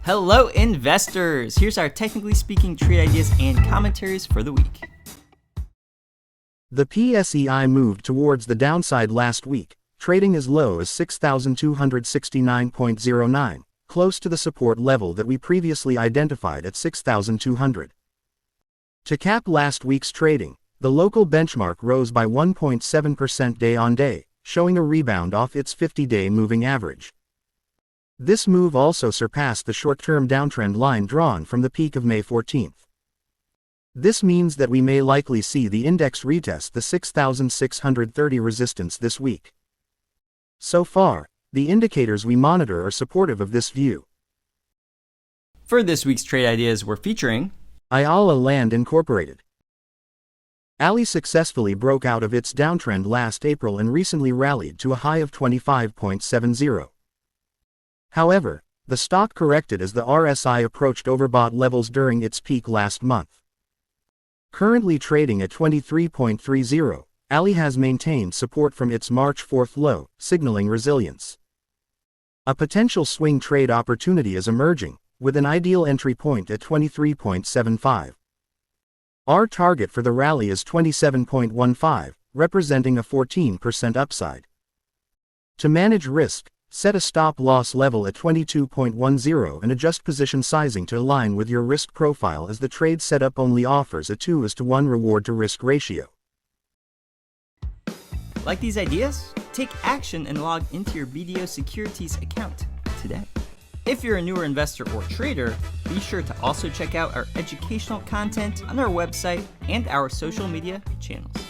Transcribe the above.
Hello, investors! Here's our technically speaking trade ideas and commentaries for the week. The PSEi moved towards the downside last week, trading as low as 6,269.09, close to the support level that we previously identified at 6,200. To cap last week's trading, the local benchmark rose by 1.7% day on day, showing a rebound off its 50-day moving average. This move also surpassed the short-term downtrend line drawn from the peak of May 14th. This means that we may likely see the index retest the 6,630 resistance this week. So far, the indicators we monitor are supportive of this view. For this week's trade ideas, we're featuring Ayala Land Incorporated. ALI successfully broke out of its downtrend last April and recently rallied to a high of 25.70. However, the stock corrected as the RSI approached overbought levels during its peak last month. Currently trading at 23.30, ALI has maintained support from its March 4th low, signaling resilience. A potential swing trade opportunity is emerging, with an ideal entry point at 23.75. Our target for the rally is 27.15, representing a 14% upside. To manage risk, set a stop-loss level at 22.10 and adjust position sizing to align with your risk profile, as the trade setup only offers a 2:1 reward-to-risk ratio. Like these ideas? Take action and log into your BDO Securities account today. If you're a newer investor or trader, be sure to also check out our educational content on our website and our social media channels.